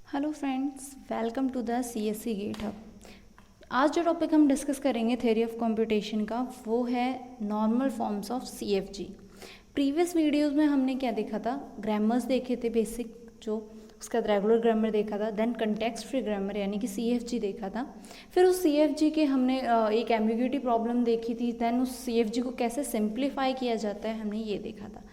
Hello friends, welcome to the CSC gate hub. आज जो topic हम डिस्कस करेंगे थ्योरी ऑफ कंप्यूटेशन का, वो है normal forms of CFG। Previous videos में हमने क्या देखा था? ग्रामर्स देखे थे बेसिक, जो उसका रेगुलर ग्रामर देखा था, देन कंटेक्स्ट फ्री ग्रामर यानी कि CFG देखा था। फिर उस CFG के हमने एक एम्बिग्यूटी प्रॉब्लम देखी थी, देन उस CFG को कैसे सिंप्लीफाई किया जाता है हमने ये देखा था।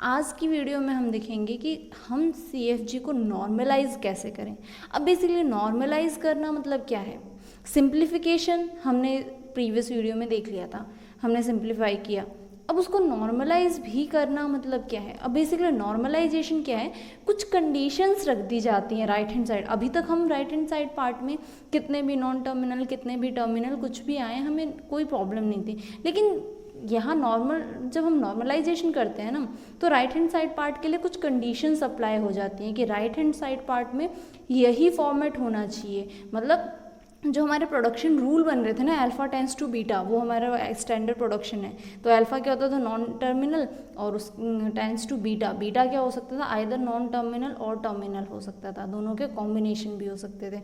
आज की वीडियो में हम देखेंगे कि हम CFG को नॉर्मलाइज कैसे करें। अब बेसिकली नॉर्मलाइज करना मतलब क्या है? सिंप्लीफिकेशन हमने प्रीवियस वीडियो में देख लिया था, हमने सिंप्लीफाई किया। अब उसको नॉर्मलाइज भी करना मतलब क्या है? अब बेसिकली नॉर्मलाइजेशन क्या है? कुछ कंडीशंस रख दी जाती हैं राइट हैंड साइड। अभी तक हम राइट हैंड साइड पार्ट में कितने भी नॉन टर्मिनल, कितने भी टर्मिनल, कुछ भी आए, हमें कोई प्रॉब्लम नहीं थी। लेकिन यहाँ जब हम नॉर्मलाइजेशन करते हैं ना, तो राइट हैंड साइड पार्ट के लिए कुछ कंडीशंस अप्लाई हो जाती हैं कि राइट हैंड साइड पार्ट में यही फॉर्मेट होना चाहिए। मतलब जो हमारे प्रोडक्शन रूल बन रहे थे ना, अल्फा टेंस टू बीटा, वो हमारा स्टैंडर्ड प्रोडक्शन है। तो अल्फा क्या होता था? नॉन टर्मिनल, और उस टेंस टू बीटा, बीटा क्या हो सकता था? आइदर नॉन टर्मिनल और टर्मिनल हो सकता था, दोनों के कॉम्बिनेशन भी हो सकते थे।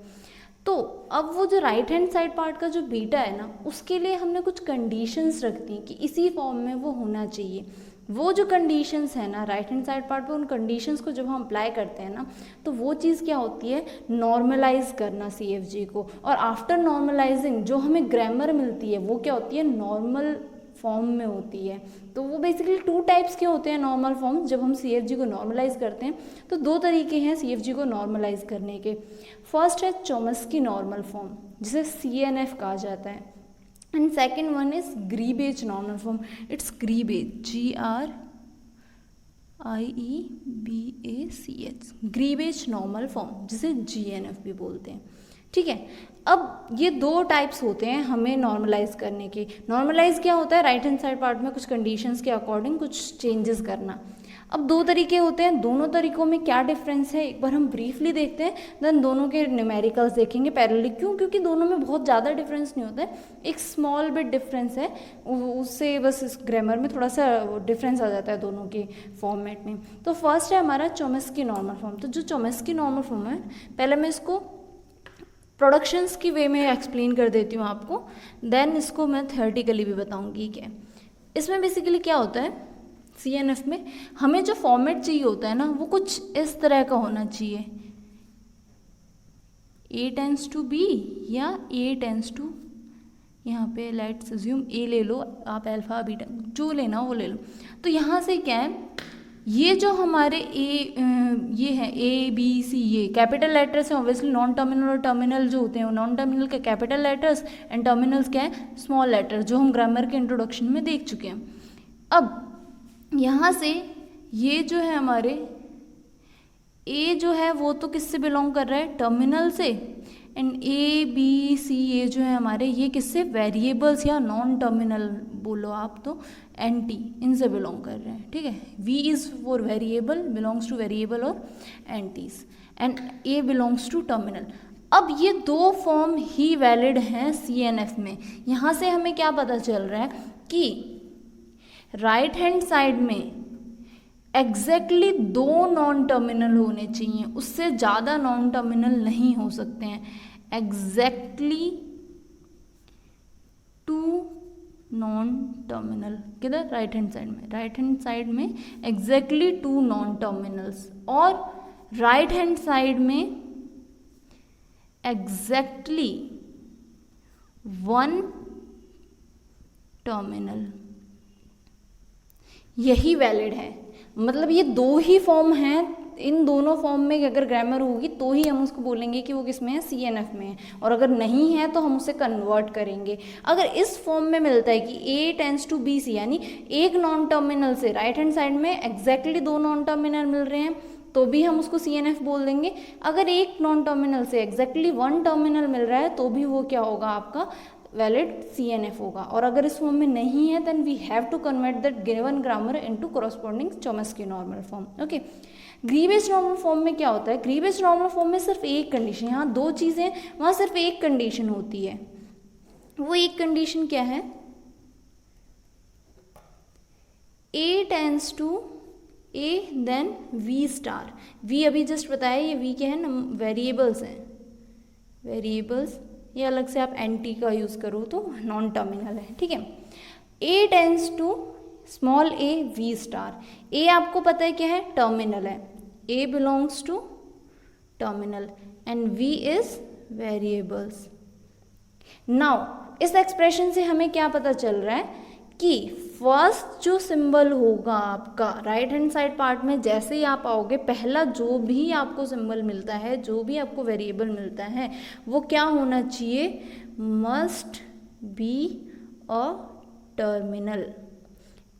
तो अब वो जो राइट हैंड साइड पार्ट का जो बीटा है ना, उसके लिए हमने कुछ कंडीशंस रख दी कि इसी फॉर्म में वो होना चाहिए। वो जो कंडीशंस है ना राइट हैंड साइड पार्ट पे, उन कंडीशंस को जब हम अप्लाई करते हैं ना, तो वो चीज़ क्या होती है? नॉर्मलाइज करना CFG को। और आफ्टर नॉर्मलाइजिंग जो हमें ग्रामर मिलती है वो क्या होती है? नॉर्मल फॉर्म में होती है। तो वो बेसिकली टू टाइप्स के होते हैं नॉर्मल फॉर्म। जब हम CFG को नॉर्मलाइज करते हैं तो दो तरीके हैं CFG को नॉर्मलाइज करने के। फर्स्ट है चॉम्स्की नॉर्मल फॉर्म, जिसे CNF कहा जाता है, and second one is Greibach normal form. It's Greibach, GRIEBACH, Greibach normal form, जिसे GNF भी बोलते हैं। ठीक है, अब ये दो टाइप्स होते हैं हमें नॉर्मलाइज करने के। नॉर्मलाइज क्या होता है? राइट हैंड साइड पार्ट में कुछ कंडीशंस के अकॉर्डिंग कुछ चेंजेस करना। अब दो तरीके होते हैं, दोनों तरीकों में क्या डिफरेंस है एक बार हम ब्रीफली देखते हैं, देन दोनों के न्यूमेरिकल्स देखेंगे पैरेलली। क्यों? क्योंकि दोनों में बहुत ज़्यादा डिफरेंस नहीं होता है, एक स्मॉल बिट डिफरेंस है, उससे बस इस ग्रामर में थोड़ा सा डिफरेंस आ जाता है दोनों के फॉर्मेट में। तो फर्स्ट है हमारा चॉम्स्की नॉर्मल फॉर्म। तो जो चॉम्स्की नॉर्मल फॉर्म है, पहले मैं इसको प्रोडक्शंस की वे में एक्सप्लेन कर देती हूँ आपको, देन इसको मैं थ्योरेटिकली भी बताऊँगी क्या। इसमें बेसिकली क्या होता है, CNF में हमें जो फॉर्मेट चाहिए होता है ना, वो कुछ इस तरह का होना चाहिए, A टेंस टू B या A टेंस टू, यहाँ पे लेट्स अज्यूम A ले लो आप, अल्फा बीटा जो लेना वो ले लो। तो यहाँ से क्या है, ये जो हमारे ये है ABC, ये कैपिटल लेटर्स हैं ऑब्वियसली। नॉन टर्मिनल और टर्मिनल जो होते हैं, नॉन टर्मिनल के कैपिटल लेटर्स, एंड टर्मिनल्स क्या है? स्मॉल लेटर्स, जो हम ग्रामर के इंट्रोडक्शन में देख चुके हैं। अब यहाँ से ये जो है हमारे A जो है वो तो किससे बिलोंग कर रहा है? टर्मिनल से। एंड ABC ये जो है हमारे, ये किससे? वेरिएबल्स या नॉन टर्मिनल बोलो आप तो, NT, इनसे बिलोंग कर रहे हैं। ठीक है, V is for variable, belongs to variable और NTs, and A belongs to terminal. अब ये दो फॉर्म ही वैलिड हैं CNF में। यहाँ से हमें क्या पता चल रहा है कि राइट हैंड साइड में एग्जैक्टली दो नॉन टर्मिनल होने चाहिए, उससे ज़्यादा नॉन टर्मिनल नहीं हो सकते हैं। एग्जैक्टली टू नॉन टर्मिनल, किधर? राइट हैंड साइड में। राइट हैंड साइड में एग्जैक्टली टू नॉन टर्मिनल्स, और राइट हैंड साइड में एग्जैक्टली वन टर्मिनल, यही वैलिड है। मतलब ये दो ही फॉर्म हैं, इन दोनों फॉर्म में अगर ग्रामर होगी तो ही हम उसको बोलेंगे कि वो किस में है? CNF में है। और अगर नहीं है तो हम उसे कन्वर्ट करेंगे। अगर इस फॉर्म में मिलता है कि A टेंस टू BC, यानी एक नॉन टर्मिनल से राइट हैंड साइड में एग्जैक्टली दो नॉन टर्मिनल मिल रहे हैं, तो भी हम उसको CNF बोल देंगे। अगर एक नॉन टर्मिनल से एग्जैक्टली वन टर्मिनल मिल रहा है, तो भी वो क्या होगा? आपका वैलिड CNF होगा। और अगर इस फॉर्म में नहीं है, then we have to convert that given grammar into corresponding Chomsky normal form. Okay, Greibach normal form में क्या होता है? ग्रीबेज नॉर्मल फॉर्म में सिर्फ एक कंडीशन, यहाँ दो चीज़ें, वहाँ सिर्फ एक कंडीशन होती है। वो एक कंडीशन क्या है? A tends to A then V star. We अभी जस्ट बताया, ये वी क्या है, वेरिएबल्स हैं, वेरिएबल्स, ये अलग से आप एंटी का यूज़ करो तो नॉन टर्मिनल है, ठीक है। A tends to small A V star. A आपको पता है क्या है, टर्मिनल है, A belongs to terminal and V is variables. Now इस एक्सप्रेशन से हमें क्या पता चल रहा है कि फर्स्ट जो सिंबल होगा आपका राइट हैंड साइड पार्ट में, जैसे ही आप आओगे, पहला जो भी आपको सिंबल मिलता है, जो भी आपको वेरिएबल मिलता है, वो क्या होना चाहिए, मस्ट बी अ टर्मिनल।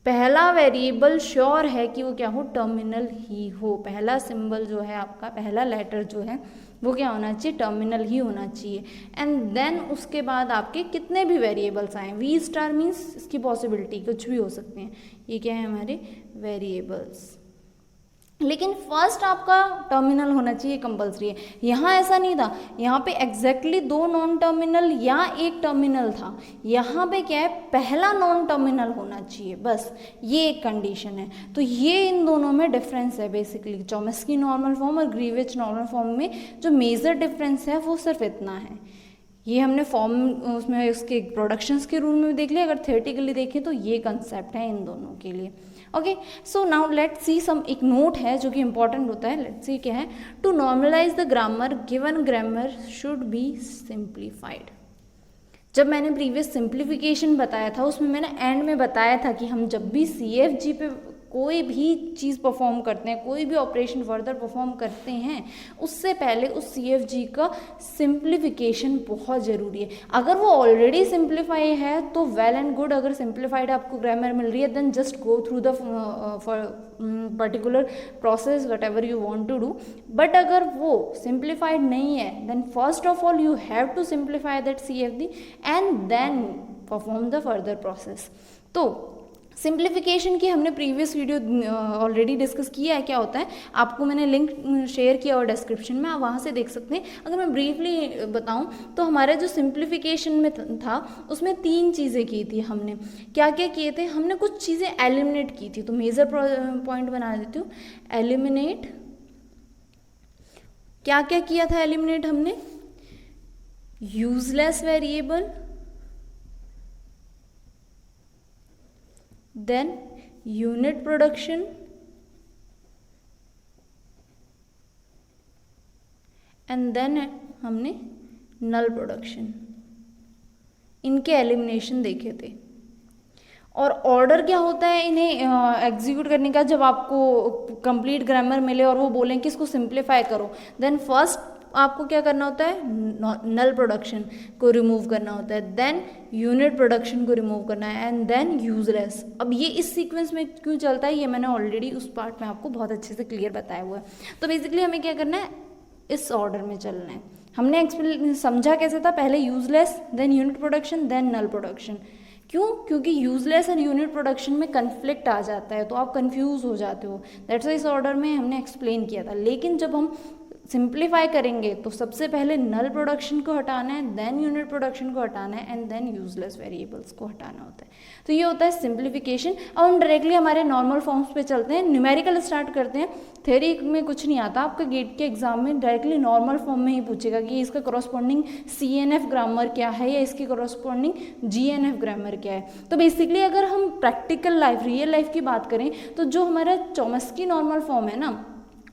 पहला वेरिएबल श्योर है कि वो क्या हो, टर्मिनल ही हो। पहला सिंबल जो है आपका, पहला लेटर जो है वो क्या होना चाहिए, टर्मिनल ही होना चाहिए। एंड देन उसके बाद आपके कितने भी वेरिएबल्स आए, वी स्टार मीन्स इसकी पॉसिबिलिटी कुछ भी हो सकते हैं, ये क्या है हमारे वेरिएबल्स। लेकिन फर्स्ट आपका टर्मिनल होना चाहिए, कंपलसरी है। यहाँ ऐसा नहीं था, यहाँ पे एग्जैक्टली दो नॉन टर्मिनल या एक टर्मिनल था, यहाँ पे क्या है, पहला नॉन टर्मिनल होना चाहिए, बस ये एक कंडीशन है। तो ये इन दोनों में डिफरेंस है बेसिकली, चॉम्स्की नॉर्मल फॉर्म और ग्रीविच नॉर्मल फॉर्म में जो मेजर डिफरेंस है वो सिर्फ इतना है। ये हमने फॉर्म उसमें उसके प्रोडक्शंस के रूल में भी देख लिया, अगर थियोरेटिकली देखें तो ये कंसेप्ट है इन दोनों के लिए। Okay, so now let's see some, एक नोट है जो कि इंपॉर्टेंट होता है, लेट्स सी क्या है, to normalise the grammar given grammar should be simplified. जब मैंने प्रीवियस सिंप्लीफिकेशन बताया था, उसमें मैंने एंड में बताया था कि हम जब भी CFG पे कोई भी चीज़ परफॉर्म करते हैं, कोई भी ऑपरेशन फर्दर परफॉर्म करते हैं, उससे पहले उस CFG का सिंप्लीफिकेशन बहुत ज़रूरी है। अगर वो ऑलरेडी सिंप्लीफाई है तो वेल एंड गुड, अगर सिंप्लीफाइड आपको ग्रामर मिल रही है then just go through the particular process whatever you want to do. But अगर वो सिंप्लीफाइड नहीं है then first of all you have to simplify that CFG and then perform the further process. तो simplification की हमने previous video already discuss किया है, क्या होता है, आपको मैंने लिंक शेयर किया और डिस्क्रिप्शन में, आप वहाँ से देख सकते हैं। अगर मैं ब्रीफली बताऊँ तो हमारे जो सिंप्लीफिकेशन में था उसमें 3 चीज़ें की थी हमने। क्या क्या किए थे, हमने कुछ चीज़ें एलिमिनेट की थी, तो मेजर पॉइंट बना देती हूँ, एलिमिनेट। क्या क्या किया था एलिमिनेट हमने, useless variable, then unit production, and then हमने नल प्रोडक्शन। इनके एलिमिनेशन देखे थे। और ऑर्डर क्या होता है इन्हें एग्जीक्यूट करने का, जब आपको कंप्लीट ग्रामर मिले और वो बोलें कि इसको सिंप्लीफाई करो, देन फर्स्ट आपको क्या करना होता है, नल प्रोडक्शन को रिमूव करना होता है, देन यूनिट प्रोडक्शन को रिमूव करना है, एंड देन यूजलेस। अब ये इस सीक्वेंस में क्यों चलता है, ये मैंने ऑलरेडी उस पार्ट में आपको बहुत अच्छे से क्लियर बताया हुआ है। तो बेसिकली हमें क्या करना है, इस ऑर्डर में चलना है। हमने एक्सप्लेन समझा कैसे था, पहले useless, then unit production, then null production. क्यों, क्योंकि यूजलेस एंड यूनिट प्रोडक्शन में कन्फ्लिक्ट आ जाता है तो आप कंफ्यूज हो जाते हो, दैट्स वाई इस ऑर्डर में हमने एक्सप्लेन किया था। लेकिन जब हम सिंप्लीफाई करेंगे तो सबसे पहले नल प्रोडक्शन को हटाना है, देन यूनिट प्रोडक्शन को हटाना है, एंड देन यूजलेस वेरिएबल्स को हटाना होता है। तो ये होता है सिंप्लीफिकेशन। अब हम डायरेक्टली हमारे नॉर्मल फॉर्म्स पे चलते हैं, न्यूमेरिकल स्टार्ट करते हैं। थ्योरी में कुछ नहीं आता, आपका गेट के एग्जाम में डायरेक्टली नॉर्मल फॉर्म में ही पूछेगा कि इसका करॉस्पॉन्डिंग CNF ग्रामर क्या है या इसकी करॉस्पॉन्डिंग GNF ग्रामर क्या है। तो बेसिकली अगर हम प्रैक्टिकल लाइफ, रियल लाइफ की बात करें तो जो हमारा चॉम्स्की नॉर्मल फॉर्म है ना,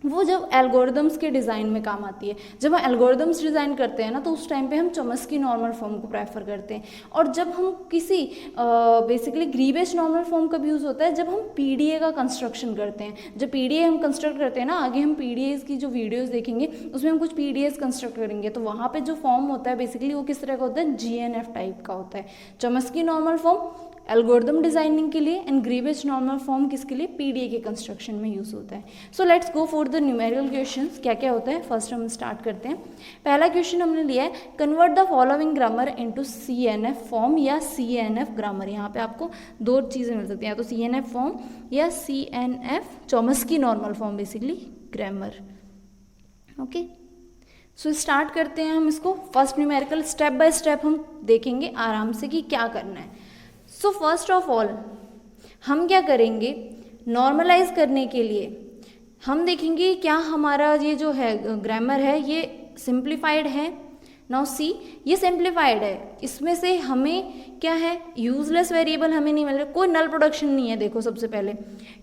वो जब एल्गोरिदम्स के डिज़ाइन में काम आती है। जब हम एल्गोरिदम्स डिज़ाइन करते हैं ना तो उस टाइम पे हम चॉम्स्की नॉर्मल फॉर्म को प्रेफर करते हैं। और जब हम किसी बेसिकली ग्रीवेज नॉर्मल फॉर्म कब यूज़ होता है, जब हम PDA का कंस्ट्रक्शन करते हैं। जब PDA हम कंस्ट्रक्ट करते हैं ना, आगे हम PDAs की जो वीडियोज़ देखेंगे उसमें हम कुछ PDAs कंस्ट्रक्ट करेंगे, तो वहाँ पर जो फॉर्म होता है बेसिकली वो किस तरह का होता है, GNF टाइप का होता है। Chomsky normal form algorithm designing के लिए एंड ग्रीवेज नॉर्मल फॉर्म किसके लिए, PDA के कंस्ट्रक्शन में यूज होता है। So let's go for the numerical questions. क्या क्या होता है, फर्स्ट हम स्टार्ट करते हैं। पहला क्वेश्चन हमने लिया है, convert the following grammar into CNF form या CNF ग्रामर। यहाँ पे आपको 2 चीज़ें मिल सकती हैं, या तो CNF फॉर्म या CNF Chomsky normal form basically grammar. Okay, so start करते हैं हम इसको। First numerical step by step हम देखेंगे आराम से कि क्या करना है। सो फर्स्ट ऑफ ऑल हम क्या करेंगे, नॉर्मलाइज करने के लिए हम देखेंगे क्या हमारा ये जो है ग्रामर है ये सिंप्लीफाइड है। नाउ सी, ये सिंप्लीफाइड है, इसमें से हमें क्या है, यूजलेस वेरिएबल हमें नहीं मिल रहा, कोई नल प्रोडक्शन नहीं है। देखो सबसे पहले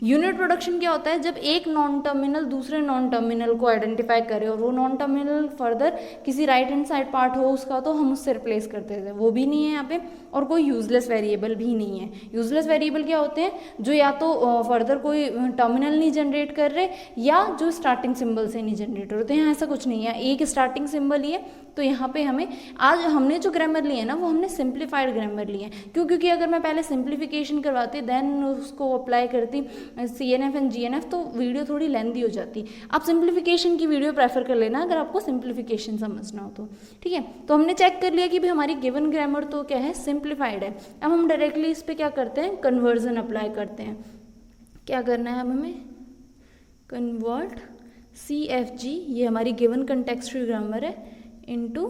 यूनिट प्रोडक्शन क्या होता है, जब एक नॉन टर्मिनल दूसरे नॉन टर्मिनल को आइडेंटिफाई करे और वो नॉन टर्मिनल फर्दर किसी राइट हैंड साइड पार्ट हो उसका तो हम उससे रिप्लेस करते थे, वो भी नहीं है यहाँ पे। और कोई यूजलेस वेरिएबल भी नहीं है। यूजलेस वेरिएबल क्या होते हैं, जो या तो फर्दर कोई टर्मिनल नहीं जनरेट कर रहे या जो स्टार्टिंग सिंबल से नहीं जनरेट होते हैं। ऐसा कुछ नहीं है, एक स्टार्टिंग सिंबल ही है। तो यहाँ पे हमें आज हमने जो ग्रामर लिए ना वो हमने सिंप्लीफाइड ग्रामर लिए। क्यों? क्योंकि अगर मैं पहले सिंप्लीफिकेशन करवाती देन उसको अप्लाई करती CNF एंड GNF तो वीडियो थोड़ी लेंथी हो जाती। आप सिंप्लीफिकेशन की वीडियो प्रेफर कर लेना अगर आपको सिंप्लीफिकेशन समझना हो तो, ठीक है। तो हमने चेक कर लिया कि भाई हमारी गिवन ग्रामर तो क्या है, सिंप्लीफाइड है। अब हम डायरेक्टली इस पर क्या करते हैं, कन्वर्जन अप्लाई करते हैं। क्या करना है अब हमें, कन्वर्ट CFG, ये हमारी गिवन कंटेक्सचुअल ग्रामर है, into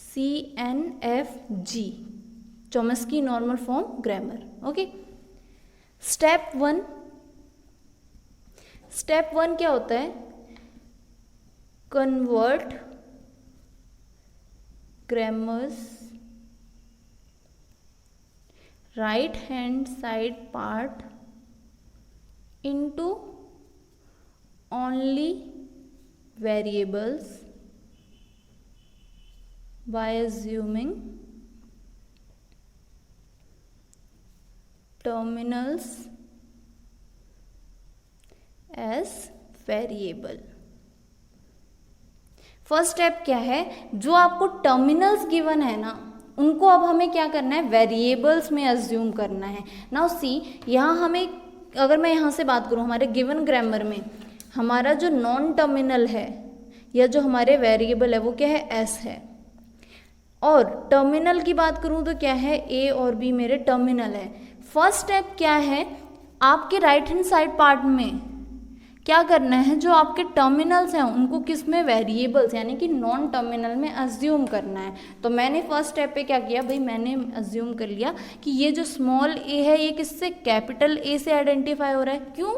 CNFG, Chomsky normal form grammar. Okay, step one क्या होता है, convert grammars right hand side part into only variables by assuming terminals as variable। First step क्या है, जो आपको टर्मिनल्स गिवन है ना उनको अब हमें क्या करना है, वेरिएबल्स में अज्यूम करना है। नाउ सी, यहाँ हमें अगर मैं यहाँ से बात करूँ हमारे गिवन ग्रामर में हमारा जो नॉन टर्मिनल है या जो हमारे वेरिएबल है वो क्या है, S है। और टर्मिनल की बात करूं तो क्या है, A और B मेरे टर्मिनल है। फर्स्ट स्टेप क्या है, आपके राइट हैंड साइड पार्ट में क्या करना है, जो आपके टर्मिनल्स हैं उनको किस में, वेरिएबल्स यानी कि नॉन टर्मिनल में अज्यूम करना है। तो मैंने फर्स्ट स्टेप पे क्या किया भाई, मैंने अज्यूम कर लिया कि ये जो स्मॉल a है ये किससे, कैपिटल A से आइडेंटिफाई हो रहा है। क्यों?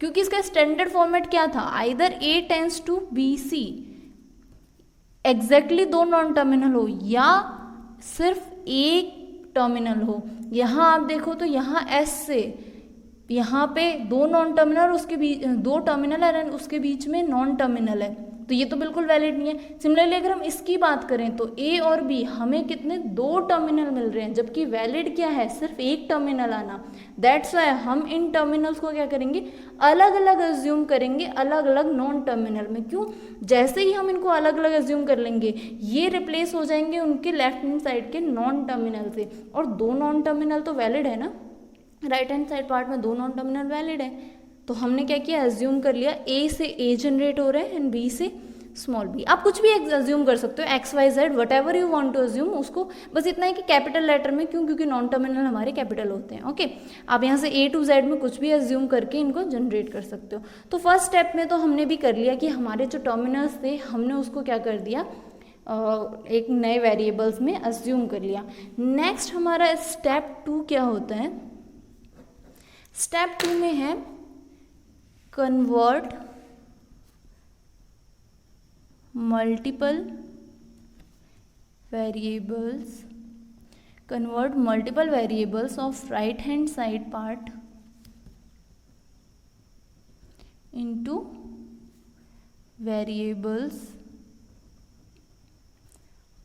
क्योंकि इसका स्टैंडर्ड फॉर्मेट क्या था, either A tends to BC, exactly दो नॉन टर्मिनल हो या सिर्फ एक टर्मिनल हो। यहाँ आप देखो तो यहाँ S से यहाँ पे दो नॉन टर्मिनल, उसके बीच दो टर्मिनल है, उसके बीच में नॉन टर्मिनल है, तो ये तो बिल्कुल वैलिड नहीं है। सिमिलरली अगर हम इसकी बात करें तो A और B हमें कितने, दो टर्मिनल मिल रहे हैं, जबकि वैलिड क्या है, सिर्फ एक टर्मिनल आना। दैट्स वाई हम इन टर्मिनल्स को क्या करेंगे, अलग अलग एज्यूम करेंगे, अलग अलग नॉन टर्मिनल में। क्यों? जैसे ही हम इनको अलग अलग एज्यूम कर लेंगे ये रिप्लेस हो जाएंगे उनके लेफ्ट हैंड साइड के नॉन टर्मिनल से, और दो नॉन टर्मिनल तो वैलिड है ना, राइट हैंड साइड पार्ट में दो नॉन टर्मिनल वैलिड है। तो हमने क्या किया, एज्यूम कर लिया A से A जनरेट हो रहा है एंड B से स्मॉल b। आप कुछ भी एज्यूम कर सकते हो, XYZ whatever you want to assume, उसको बस इतना है कि कैपिटल लेटर में, क्यों? क्योंकि नॉन टर्मिनल हमारे कैपिटल होते हैं। ओके, आप यहाँ से A to Z में कुछ भी एज्यूम करके इनको जनरेट कर सकते हो। तो फर्स्ट स्टेप में तो हमने भी कर लिया कि हमारे जो टर्मिनल्स थे हमने उसको क्या कर दिया, एक नए वेरिएबल्स में एज्यूम कर लिया। नेक्स्ट हमारा स्टेप 2 क्या होता है, स्टेप 2 में है convert multiple variables of right hand side part into variables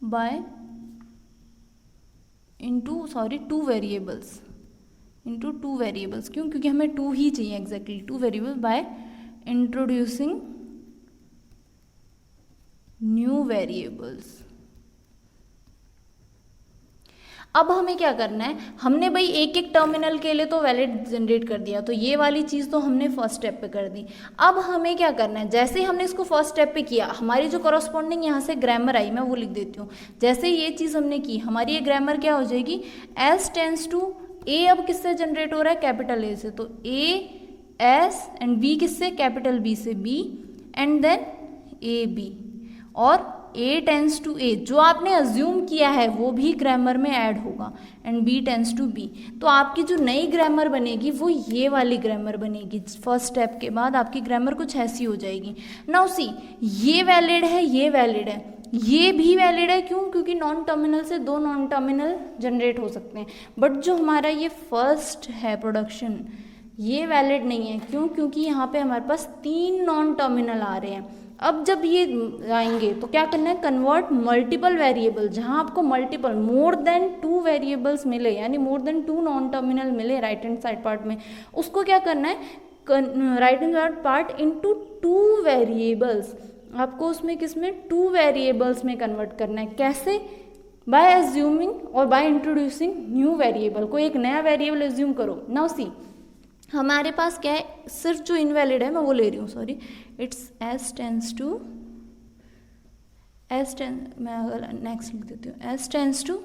by two variables into two variables. क्यों? क्योंकि हमें टू ही चाहिए, exactly two variables by introducing new variables. अब हमें क्या करना है, हमने भाई एक एक टर्मिनल के लिए तो वैलिड जनरेट कर दिया, तो ये वाली चीज़ तो हमने फर्स्ट स्टेप पे कर दी। अब हमें क्या करना है, जैसे हमने इसको फर्स्ट स्टेप पे किया, हमारी जो कॉरस्पॉन्डिंग यहाँ से ग्रामर आई, मैं वो लिख देती हूँ। जैसे ये चीज़ हमने की, हमारी ये ग्रामर क्या हो जाएगी, S टेंड्स टू A अब किससे जनरेट हो रहा है, कैपिटल A से, तो A S एंड B किससे, कैपिटल B से, B एंड देन AB, और ए टेंस टू ए, जो आपने अज्यूम किया है वो भी ग्रामर में ऐड होगा, and B tends to B. तो आपकी जो नई ग्रामर बनेगी वो ये वाली ग्रामर बनेगी। फर्स्ट स्टेप के बाद आपकी ग्रामर कुछ ऐसी हो जाएगी। नाउ सी, ये वैलिड है, ये वैलिड है, ये भी वैलिड है। क्यों? क्योंकि नॉन टर्मिनल से दो नॉन टर्मिनल जनरेट हो सकते हैं। बट जो हमारा ये फर्स्ट है प्रोडक्शन, ये वैलिड नहीं है। क्यों? क्योंकि यहाँ पे हमारे पास 3 नॉन टर्मिनल आ रहे हैं। अब जब ये आएंगे तो क्या करना है, कन्वर्ट मल्टीपल वेरिएबल, जहाँ आपको मल्टीपल मोर देन 2 वेरिएबल्स मिले, यानी मोर देन 2 नॉन टर्मिनल मिले राइट हैंड साइड पार्ट में, उसको क्या करना है, right hand side part into 2 variables. आपको उसमें किसमें 2 वेरिएबल्स में कन्वर्ट करना है। कैसे? बाय अज्यूमिंग और बाय इंट्रोड्यूसिंग न्यू वेरिएबल। को एक नया वेरिएबल अज्यूम करो। नाउ सी, हमारे पास क्या है, सिर्फ जो इनवैलिड है मैं वो ले रही हूँ, sorry, it's S tends to S ten, मैं अगर नेक्स्ट लिख देती हूँ, S tends to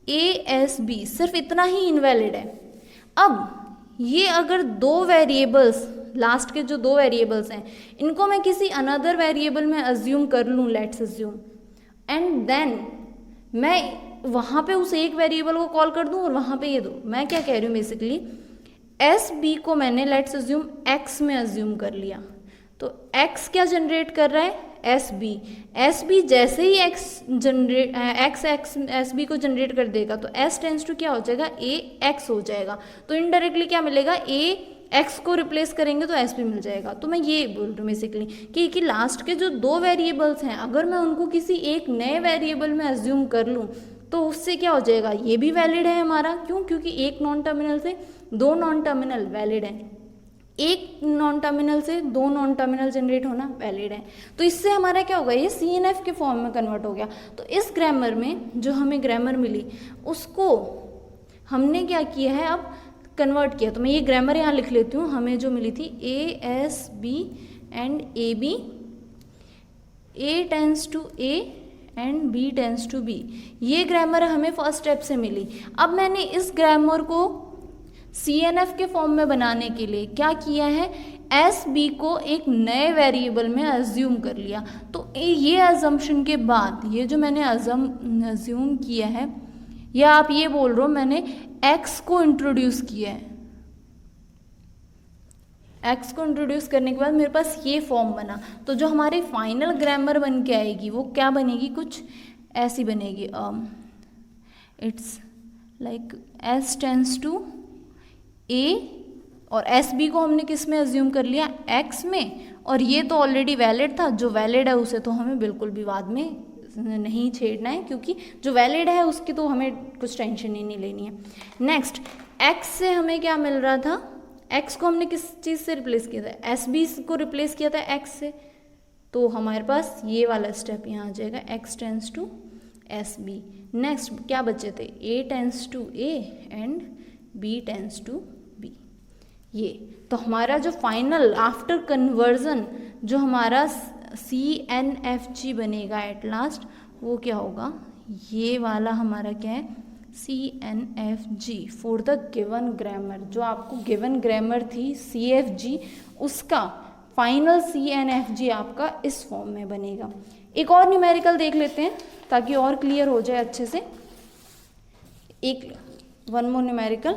A S B, सिर्फ इतना ही इनवैलिड है। अब ये अगर 2 वेरिएबल्स, लास्ट के जो 2 वेरिएबल्स हैं, इनको मैं किसी अनदर वेरिएबल में अज्यूम कर लूँ, लेट्स अज्यूम, एंड देन मैं वहाँ पे उस एक वेरिएबल को कॉल कर दूँ और वहाँ पे ये 2, मैं क्या कह रही हूँ बेसिकली, एस बी को मैंने लेट्स अज्यूम एक्स में अज्यूम कर लिया, तो एक्स क्या जनरेट कर रहा है, एस बी जैसे ही एक्स एस बी को जनरेट कर देगा तो एस टेंस टू क्या हो जाएगा, ए एक्स हो जाएगा। तो इनडायरेक्टली क्या मिलेगा, ए एक्स को रिप्लेस करेंगे तो एस बी मिल जाएगा। तो मैं ये बोल रही हूँ बेसिकली कि लास्ट के जो 2 वेरिएबल्स हैं, अगर मैं उनको किसी एक नए वेरिएबल में अज्यूम कर लूँ तो उससे क्या हो जाएगा, ये भी वैलिड है हमारा। क्यों? क्योंकि एक नॉन टर्मिनल से 2 नॉन टर्मिनल वैलिड है, एक नॉन टर्मिनल से 2 नॉन टर्मिनल जनरेट होना वैलिड है। तो इससे हमारा क्या होगा, ये CNF के फॉर्म में कन्वर्ट हो गया। तो इस ग्रामर में जो हमें ग्रामर मिली उसको हमने क्या किया है, अब कन्वर्ट किया। तो मैं ये ग्रामर यहाँ लिख लेती हूँ। हमें जो मिली थी ASB and AB, A tends to A and B tends to B, ये ग्रामर हमें फर्स्ट स्टेप से मिली। अब मैंने इस ग्रामर को CNF के फॉर्म में बनाने के लिए क्या किया है, SB को एक नए वेरिएबल में अज्यूम कर लिया। तो ये अजम्पशन के बाद, ये जो मैंने अज्यूम किया है, या आप ये बोल रहे हो मैंने X को इंट्रोड्यूस किया है, X को इंट्रोड्यूस करने के बाद मेरे पास ये फॉर्म बना। तो जो हमारी फाइनल ग्रामर बन के आएगी वो क्या बनेगी, कुछ ऐसी बनेगी। It's like S tends to A और SB को हमने किस में अज्यूम कर लिया, X में, और ये तो ऑलरेडी वैलिड था। जो वैलिड है उसे तो हमें बिल्कुल भी बाद में नहीं छेड़ना है, क्योंकि जो वैलिड है उसकी तो हमें कुछ टेंशन ही नहीं लेनी है। नेक्स्ट, X से हमें क्या मिल रहा था, X को हमने किस चीज़ से रिप्लेस किया था, SB को रिप्लेस किया था X से। तो हमारे पास ये वाला स्टेप यहाँ आ जाएगा, X tends to SB। Next क्या बचे थे, A tends to A and B tends to B। ये तो हमारा जो फाइनल आफ्टर कन्वर्जन जो हमारा CNFG बनेगा एट लास्ट, वो क्या होगा, ये वाला हमारा क्या है, CNFG for the given grammar. जो आपको गिवन ग्रामर थी CFG, उसका फाइनल CNFG आपका इस फॉर्म में बनेगा। एक और न्यूमेरिकल देख लेते हैं ताकि और क्लियर हो जाए अच्छे से। एक वन मोर न्यूमेरिकल,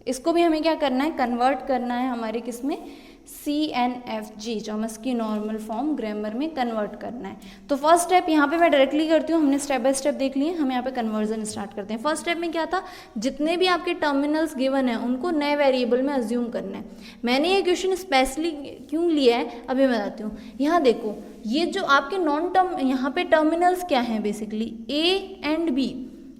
इसको भी हमें क्या करना है, कन्वर्ट करना है हमारे किस में, CNFG Chomsky normal form grammar में कन्वर्ट करना है। तो फर्स्ट स्टेप यहाँ पे मैं डायरेक्टली करती हूँ, हमने स्टेप बाय स्टेप देख लिए, हम यहाँ पे कन्वर्जन स्टार्ट करते हैं। फर्स्ट स्टेप में क्या था, जितने भी आपके टर्मिनल्स गिवन है उनको नए वेरिएबल में अज्यूम करना है। मैंने ये क्वेश्चन स्पेशली क्यों लिया है अभी मैं बताती हूँ। यहाँ देखो, ये जो आपके नॉन टर्म, यहाँ पे टर्मिनल्स क्या हैं, बेसिकली A एंड B,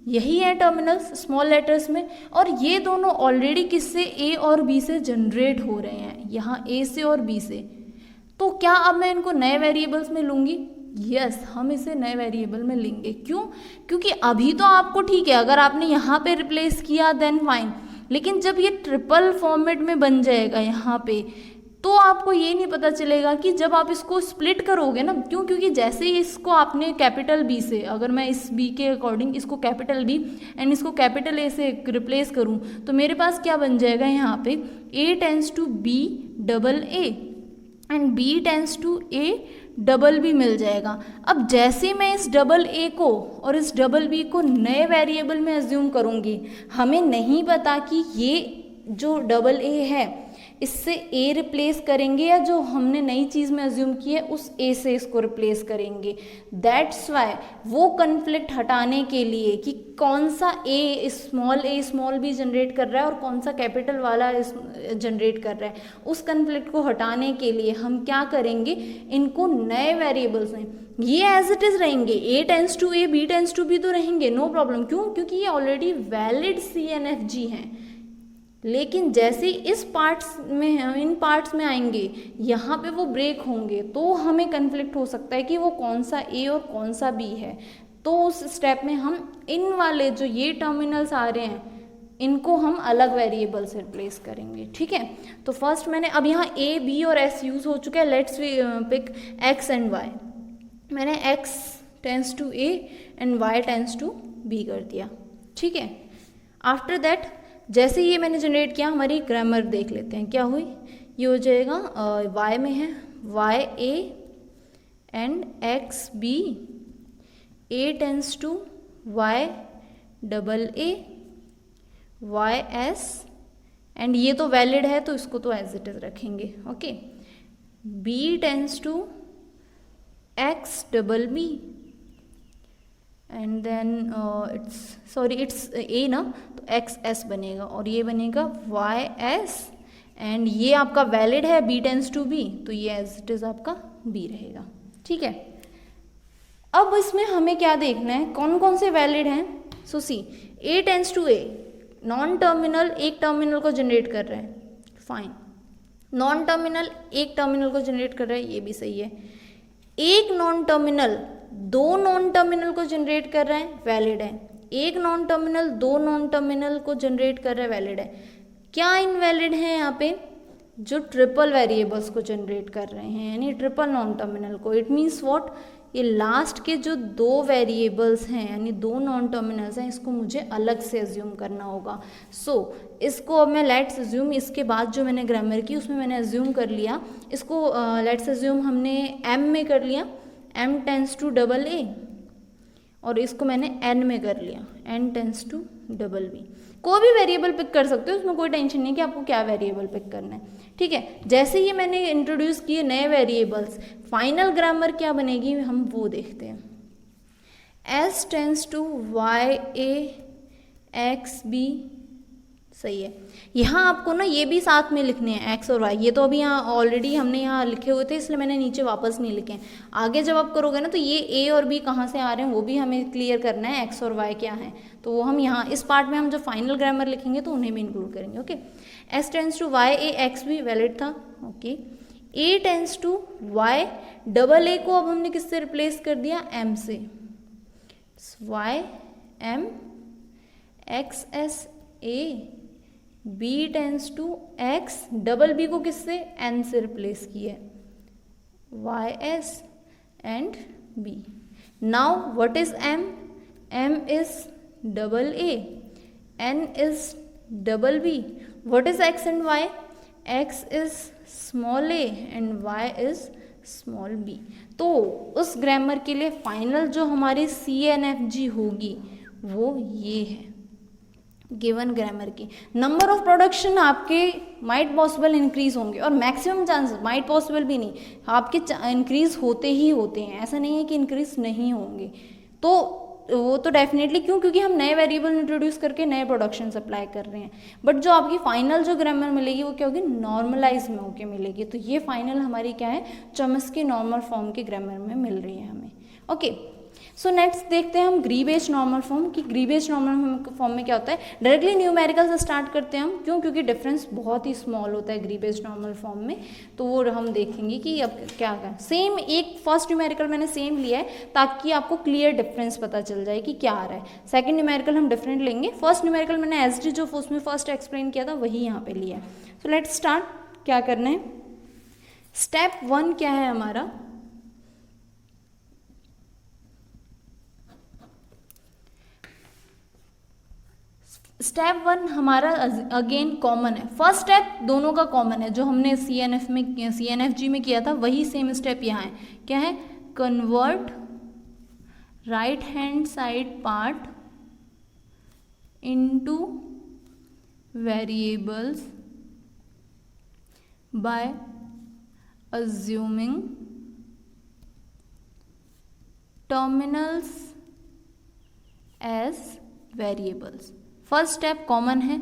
यही है टर्मिनल्स स्मॉल लेटर्स में, और ये दोनों ऑलरेडी किससे, A और B से जनरेट हो रहे हैं, यहाँ A से और B से। तो क्या अब मैं इनको नए वेरिएबल्स में लूँगी, यस हम इसे नए वेरिएबल में लेंगे। क्यों? क्योंकि अभी तो आपको ठीक है, अगर आपने यहाँ पे रिप्लेस किया देन फाइन, लेकिन जब ये ट्रिपल फॉर्मेट में बन जाएगा यहाँ पे, तो आपको ये नहीं पता चलेगा कि जब आप इसको स्प्लिट करोगे ना, क्यों, क्योंकि जैसे ही इसको आपने कैपिटल B से, अगर मैं इस B के अकॉर्डिंग इसको कैपिटल B एंड इसको कैपिटल A से रिप्लेस करूं, तो मेरे पास क्या बन जाएगा यहाँ पे, A tends to B double A and B tends to A double B मिल जाएगा। अब जैसे मैं इस डबल ए को और इस डबल बी को नए वेरिएबल में एज्यूम करूँगी, हमें नहीं पता कि ये जो डबल ए है इससे ए रिप्लेस करेंगे या जो हमने नई चीज़ में एज्यूम की है उस ए से इसको रिप्लेस करेंगे। दैट्स वाई वो कन्फ्लिक्ट हटाने के लिए कि कौन सा ए स्मॉल बी जनरेट कर रहा है और कौन सा कैपिटल वाला जनरेट कर रहा है, उस कन्फ्लिक्ट को हटाने के लिए हम क्या करेंगे, इनको नए वेरिएबल्स में ये एज इट इज़ रहेंगे, A tends to A B tends to B तो रहेंगे, नो प्रॉब्लम। क्यों? क्योंकि ये ऑलरेडी वैलिड CNFG हैं। लेकिन जैसे इस पार्ट्स में हम इन पार्ट्स में आएंगे, यहाँ पे वो ब्रेक होंगे, तो हमें कन्फ्लिक्ट हो सकता है कि वो कौन सा ए और कौन सा बी है। तो उस स्टेप में हम इन वाले जो ये टर्मिनल्स आ रहे हैं इनको हम अलग वेरिएबल से रिप्लेस करेंगे। ठीक है, तो फर्स्ट मैंने अब यहाँ ए बी और एस यूज़ हो चुका है, let's pick X and Y. मैंने X tends to A and Y tends to B कर दिया। ठीक है, आफ्टर दैट जैसे ये मैंने जनरेट किया, हमारी ग्रामर देख लेते हैं क्या हुई। ये हो जाएगा y में है Y A and X B, A tends to Y double A Y S, and ये तो वैलिड है तो इसको तो एज इट इज रखेंगे। Okay, B tends to X double B and then it's A ना, तो एक्स एस बनेगा और ये बनेगा वाई एस, एंड ये आपका वैलिड है बी टेंस टू बी, तो ये एज इट इज आपका बी रहेगा। ठीक है, अब इसमें हमें क्या देखना है, कौन कौन से वैलिड हैं। So see, A tends to A, non terminal एक टर्मिनल को जनरेट कर रहा है, फाइन। नॉन टर्मिनल एक टर्मिनल को जनरेट कर रहा है, ये भी सही है। एक नॉन टर्मिनल दो नॉन टर्मिनल को जनरेट कर रहा है, वैलिड है। एक नॉन टर्मिनल दो नॉन टर्मिनल को जनरेट कर रहा है, वैलिड है। क्या इनवैलिड है यहाँ पे? जो ट्रिपल वेरिएबल्स को जनरेट कर रहे हैं, यानी ट्रिपल नॉन टर्मिनल को। इट मीन्स व्हाट, ये लास्ट के जो दो वेरिएबल्स हैं यानी दो नॉन टर्मिनल्स हैं, इसको मुझे अलग से एज्यूम करना होगा। सो इसको अब मैं लेट्स एज्यूम, इसके बाद जो मैंने ग्रामर की उसमें मैंने एज्यूम कर लिया, इसको लेट्स एज्यूम हमने एम में कर लिया, M tends to double A, और इसको मैंने एन में कर लिया, N tends to double B. कोई भी वेरिएबल पिक कर सकते हो, उसमें कोई टेंशन नहीं कि आपको क्या वेरिएबल पिक करना है। ठीक है, जैसे ही मैंने इंट्रोड्यूस किए नए वेरिएबल्स, फाइनल ग्रामर क्या बनेगी हम वो देखते हैं। S tends to Y A X B, सही है। यहाँ आपको ना ये भी साथ में लिखने हैं एक्स और वाई, ये तो अभी यहाँ ऑलरेडी हमने यहाँ लिखे हुए थे इसलिए मैंने नीचे वापस नहीं लिखे हैं। आगे जब आप करोगे ना तो ये ए और बी कहाँ से आ रहे हैं वो भी हमें क्लियर करना है, एक्स और वाई क्या है, तो वो हम यहाँ इस पार्ट में हम जो फाइनल ग्रामर लिखेंगे तो उन्हें भी इंक्लूड करेंगे। Okay, S tends to Y A X B valid था। Okay, A tends to Y double A को अब हमने किससे रिप्लेस कर दिया, एम से, Y M X S A, B tends to X double B को किससे, एन से रिप्लेस किया, Y S and B. Now what is M, M is double A, N is double B. What is X and Y, X is small a and Y is small b. तो उस grammar के लिए final जो हमारी CNFG होगी वो ये है गिवन ग्रामर की। नंबर ऑफ प्रोडक्शन आपके माइट पॉसिबल इंक्रीज होंगे और मैक्सिमम चांसेस माइट पॉसिबल भी नहीं, आपके इंक्रीज होते ही होते हैं, ऐसा नहीं है कि इंक्रीज नहीं होंगे। तो वो तो डेफिनेटली, क्यों, क्योंकि हम नए वेरिएबल इंट्रोड्यूस करके नए प्रोडक्शन अप्लाई कर रहे हैं। बट जो आपकी फाइनल जो ग्रामर मिलेगी वो क्या होगी, नॉर्मलाइज में होके मिलेगी। तो ये फाइनल हमारी क्या है, चॉम्स्की नॉर्मल फॉर्म की ग्रामर में मिल रही है हमें। ओके, सो नेक्स्ट देखते हैं हम ग्रीबेज नॉर्मल फॉर्म की। ग्रीबेज नॉर्मल फॉर्म में क्या होता है, डायरेक्टली न्यूमेरिकल से स्टार्ट करते हैं हम, क्यों, क्योंकि डिफरेंस बहुत ही स्मॉल होता है ग्रीबेज नॉर्मल फॉर्म में। तो वो हम देखेंगे कि अब क्या है। सेम एक फर्स्ट न्यूमेरिकल मैंने सेम लिया है ताकि आपको क्लियर डिफरेंस पता चल जाए कि क्या आ रहा है। सेकंड न्यूमेरिकल हम डिफरेंट लेंगे, फर्स्ट न्यूमेरिकल मैंने एस डी जो उसमें फर्स्ट एक्सप्लेन किया था वही यहाँ पे लिया है। सो लेट्स स्टार्ट, क्या करना है, स्टेप 1 क्या है हमारा, स्टेप 1 हमारा अगेन कॉमन है, फर्स्ट स्टेप दोनों का कॉमन है, जो हमने CNFG में किया था वही सेम स्टेप यहाँ है। क्या है? Convert right hand side part into variables by assuming terminals as variables। First step common है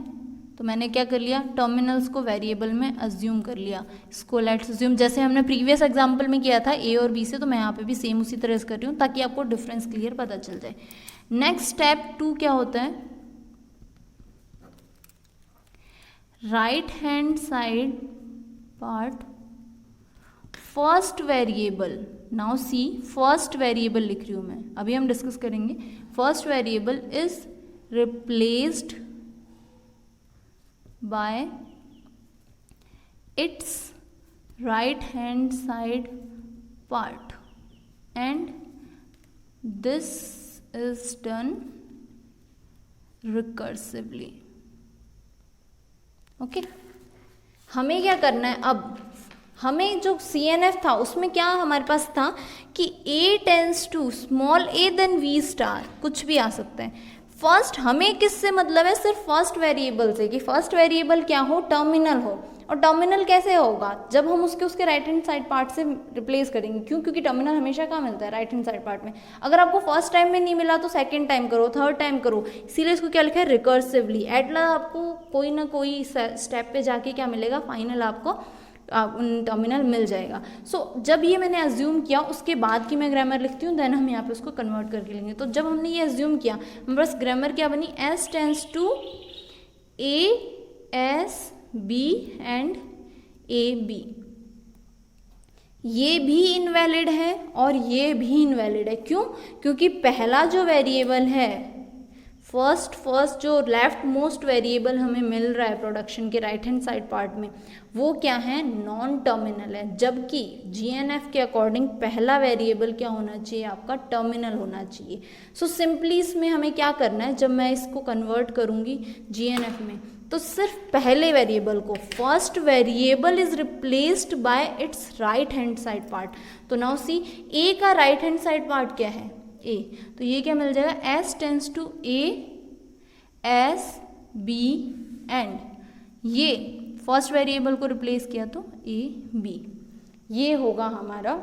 तो मैंने क्या कर लिया, टर्मिनल्स को वेरिएबल में अज्यूम कर लिया। इसको लेट्स अज्यूम जैसे हमने प्रीवियस एग्जांपल में किया था A और B से, तो मैं यहाँ पे भी सेम उसी तरह से कर रही हूँ ताकि आपको डिफरेंस क्लियर पता चल जाए। नेक्स्ट स्टेप 2 क्या होता है, right hand side part first variable. Now see, first variable लिख रही हूं मैं, अभी हम डिस्कस करेंगे। First variable is replaced by its right hand side part and this is done recursively. Okay, हमें क्या करना है अब, हमें जो CNF था उसमें क्या हमारे पास था कि A tends to small a then V star, कुछ भी आ सकता है। फर्स्ट हमें किससे मतलब है, सिर्फ फर्स्ट वेरिएबल से, कि फर्स्ट वेरिएबल क्या हो, टर्मिनल हो। और टर्मिनल कैसे होगा, जब हम उसके राइट हैंड साइड पार्ट से रिप्लेस करेंगे। क्यों? क्योंकि टर्मिनल हमेशा कहाँ मिलता है, राइट हैंड साइड पार्ट में। अगर आपको फर्स्ट टाइम में नहीं मिला तो सेकंड टाइम करो, थर्ड टाइम करो, इसीलिए इसको क्या लिखा है, रिकर्सिवली। एट लास्ट आपको कोई ना कोई स्टेप पे जाके क्या मिलेगा, फाइनल आपको टर्मिनल मिल जाएगा। सो जब ये मैंने अज्यूम किया उसके बाद की मैं ग्रामर लिखती हूँ, देन हम यहाँ पे उसको कन्वर्ट करके लेंगे। तो जब हमने ये अज्यूम किया, हमारे पास ग्रामर क्या बनी, S tends to A S B and A B। ये भी इनवैलिड है और ये भी इनवैलिड है। क्यों? क्योंकि पहला जो वेरिएबल है, फर्स्ट जो लेफ्ट मोस्ट वेरिएबल हमें मिल रहा है प्रोडक्शन के राइट हैंड साइड पार्ट में, वो क्या है, नॉन टर्मिनल है। जबकि GNF के अकॉर्डिंग पहला वेरिएबल क्या होना चाहिए, आपका टर्मिनल होना चाहिए। सो सिंपली इसमें हमें क्या करना है, जब मैं इसको कन्वर्ट करूंगी GNF में, तो सिर्फ पहले वेरिएबल को, first variable is replaced by its right hand side part. तो नाउ सी, A का राइट हैंड साइड पार्ट क्या है, A, तो ये क्या मिल जाएगा, S tends to A S B and ये फर्स्ट वेरिएबल को रिप्लेस किया तो A B, ये होगा हमारा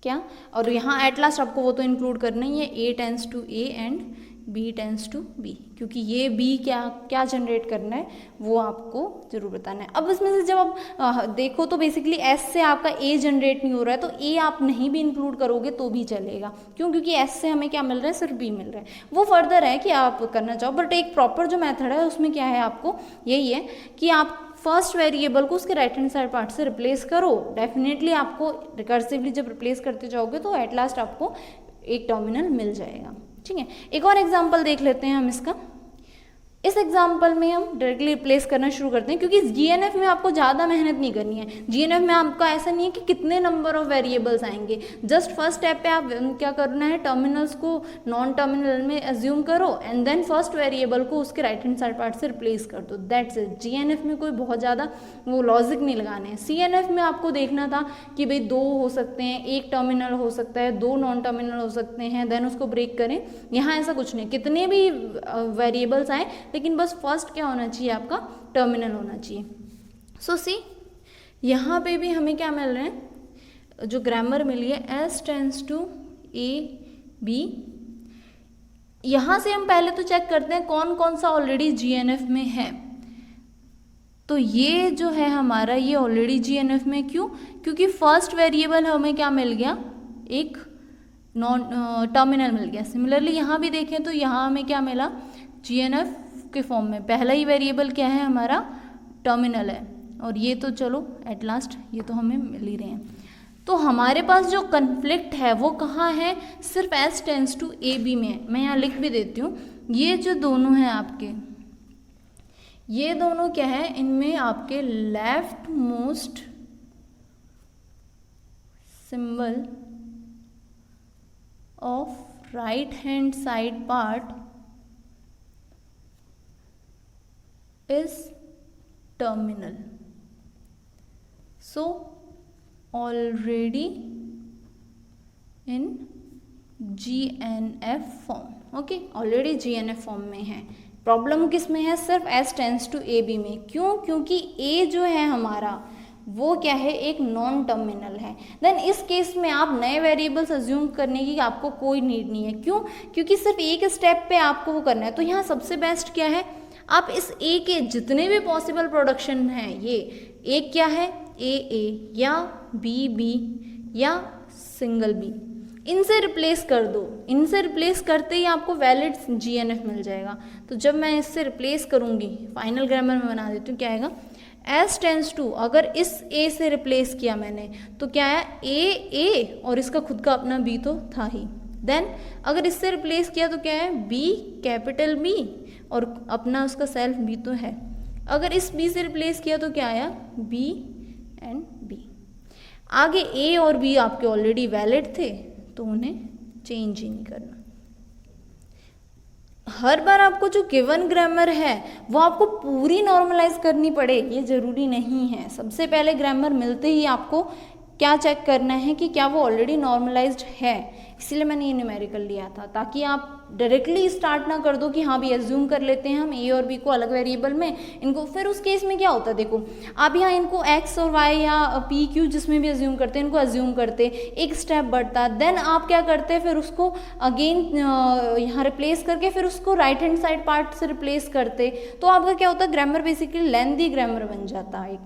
क्या। और यहाँ एट लास्ट आपको वो तो इंक्लूड करना ही है, A tends to A and B tends to B, क्योंकि ये B क्या जनरेट करना है वो आपको जरूर बताना है। अब इसमें से जब आप देखो तो बेसिकली S से आपका A जनरेट नहीं हो रहा है, तो A आप नहीं भी इंक्लूड करोगे तो भी चलेगा। क्यों? क्योंकि S से हमें क्या मिल रहा है, सिर्फ B मिल रहा है। वो फर्दर है कि आप करना चाहो, बट एक प्रॉपर जो मेथड है उसमें क्या है, आपको यही है कि आप फर्स्ट वेरिएबल को उसके राइट हैंड साइड पार्ट से रिप्लेस करो। डेफिनेटली आपको रिकर्सिवली जब रिप्लेस करते जाओगे तो एट लास्ट आपको एक टर्मिनल मिल जाएगा। ठीक है, एक और एग्जांपल देख लेते हैं हम इसका। इस एग्जाम्पल में हम डायरेक्टली रिप्लेस करना शुरू करते हैं, क्योंकि GNF में आपको ज़्यादा मेहनत नहीं करनी है। GNF में आपका ऐसा नहीं है कि कितने नंबर ऑफ वेरिएबल्स आएंगे, जस्ट फर्स्ट स्टेप पे आप क्या करना है, टर्मिनल्स को नॉन टर्मिनल में एज्यूम करो एंड देन फर्स्ट वेरिएबल को उसके राइट हैंड साइड पार्ट से रिप्लेस कर दो, दैट्स इट। GNF में कोई बहुत ज़्यादा वो लॉजिक नहीं लगाने हैं। CNF में आपको देखना था कि भाई 2 हो सकते हैं, एक टर्मिनल हो सकता है, 2 नॉन टर्मिनल हो सकते हैं, देन उसको ब्रेक करें। यहाँ ऐसा कुछ नहीं, कितने भी वेरिएबल्स आए लेकिन बस फर्स्ट क्या होना चाहिए, आपका टर्मिनल होना चाहिए। सो सी, यहाँ पे भी हमें क्या मिल रहा है, जो ग्रामर मिली है, S tends to A B। यहाँ से हम पहले तो चेक करते हैं कौन कौन सा ऑलरेडी GNF में है। तो ये जो है हमारा, ये ऑलरेडी GNF में, क्यों? क्योंकि फर्स्ट वेरिएबल हमें क्या मिल गया, एक नॉन टर्मिनल मिल गया। सिमिलरली यहाँ भी देखें तो यहाँ हमें क्या मिला, GNF के फॉर्म में पहला ही वेरिएबल क्या है हमारा, टर्मिनल है। और ये तो चलो एट लास्ट ये तो हमें मिल ही रहे हैं। तो हमारे पास जो कन्फ्लिक्ट है वो कहाँ है, सिर्फ S tends to A B में। मैं यहाँ लिख भी देती हूँ, ये जो दोनों हैं आपके, ये दोनों क्या है, इनमें आपके left most symbol of right hand side part is terminal. So already in GNF form. Okay, already GNF form में है. प्रॉब्लम किस में है? सिर्फ S टेंड्स टू AB में. क्यों? क्योंकि A जो है हमारा वो क्या है? एक नॉन टर्मिनल है. देन इस केस में आप नए वेरिएबल्स अज्यूम करने की आपको कोई नीड नहीं है. क्यों? क्योंकि सिर्फ एक स्टेप पे आपको वो करना है. तो यहाँ सबसे बेस्ट क्या है? आप इस A के जितने भी पॉसिबल प्रोडक्शन हैं, ये एक क्या है? AA या BB या सिंगल B, इनसे रिप्लेस कर दो. इनसे रिप्लेस करते ही आपको वैलिड GNF मिल जाएगा. तो जब मैं इससे रिप्लेस करूँगी, फाइनल ग्रामर में बना देती हूँ, क्या आएगा? S टेंड्स टू, अगर इस A से रिप्लेस किया मैंने तो क्या है? A और इसका खुद का अपना B तो था ही. देन अगर इससे रिप्लेस किया तो क्या है? B कैपिटल B और अपना उसका सेल्फ B तो है. अगर इस B से रिप्लेस किया तो क्या आया? B and B. आगे A और B आपके ऑलरेडी वैलिड थे तो उन्हें चेंज ही नहीं करना. हर बार आपको जो गिवन ग्रामर है वो आपको पूरी नॉर्मलाइज करनी पड़े ये ज़रूरी नहीं है. सबसे पहले ग्रामर मिलते ही आपको क्या चेक करना है कि क्या वो ऑलरेडी नॉर्मलाइज्ड है. इसीलिए मैंने ये न्यूमेरिकल लिया था, ताकि आप डायरेक्टली स्टार्ट ना कर दो कि हाँ भी एज्यूम कर लेते हैं हम A और B को अलग वेरिएबल में इनको. फिर उस केस में क्या होता है? देखो, आप यहाँ इनको X और Y या P Q जिसमें भी एज्यूम करते हैं, इनको एज्यूम करते, एक स्टेप बढ़ता. देन आप क्या करते हैं? फिर उसको अगेन यहाँ रिप्लेस करके फिर उसको राइट हैंड साइड पार्ट से रिप्लेस करते. तो आपका क्या होता है? ग्रामर बेसिकली लेंथी ग्रामर बन जाता है.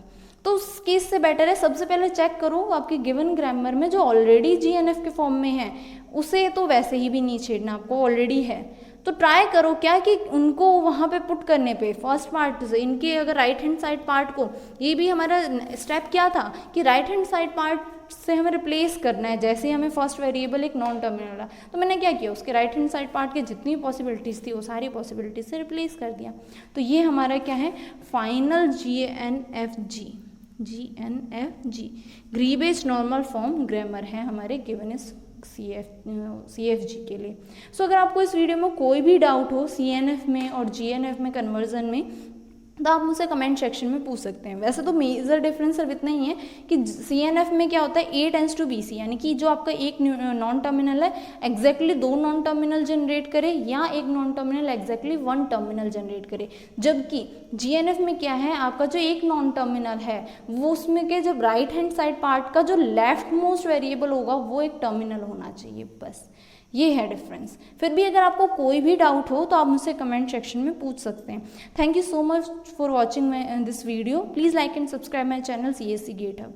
तो उस केस से बेटर है सबसे पहले चेक करो आपके गिवन ग्रामर में जो ऑलरेडी GNF के फॉर्म में है, उसे तो वैसे ही भी नहीं छेड़ना, आपको ऑलरेडी है. तो ट्राई करो क्या कि उनको वहाँ पे पुट करने पे फर्स्ट पार्ट से इनके अगर राइट हैंड साइड पार्ट को, ये भी हमारा स्टेप क्या था कि राइट हैंड साइड पार्ट से हमें रिप्लेस करना है. जैसे ही हमें फर्स्ट वेरिएबल एक नॉन टर्मिनल है तो मैंने क्या किया? उसके राइट हैंड साइड पार्ट के जितनी पॉसिबिलिटीज़ थी वो सारी पॉसिबिलिटीज से रिप्लेस कर दिया. तो ये हमारा क्या है? Final GNFG Greibach normal form grammar है हमारे गिवन इस CFG के लिए. सो अगर आपको इस वीडियो में कोई भी डाउट हो CNF में और GNF में कन्वर्जन में, तो आप मुझसे कमेंट सेक्शन में पूछ सकते हैं. वैसे तो मेजर डिफरेंस सिर्फ इतना ही है कि CNF में क्या होता है? A टेंड्स टू BC, यानी कि जो आपका एक नॉन टर्मिनल है एग्जैक्टली 2 नॉन टर्मिनल जनरेट करे या एक non terminal exactly 1 terminal generate करे. जबकि GNF में क्या है? आपका जो एक नॉन टर्मिनल है वो उसमें के जब राइट हैंड साइड पार्ट का जो लेफ्ट मोस्ट वेरिएबल होगा वो एक टर्मिनल होना चाहिए. बस ये है डिफरेंस. फिर भी अगर आपको कोई भी डाउट हो तो आप मुझसे कमेंट सेक्शन में पूछ सकते हैं. Thank you so much for watching this video. Please like and subscribe my channel CSE GATE Hub.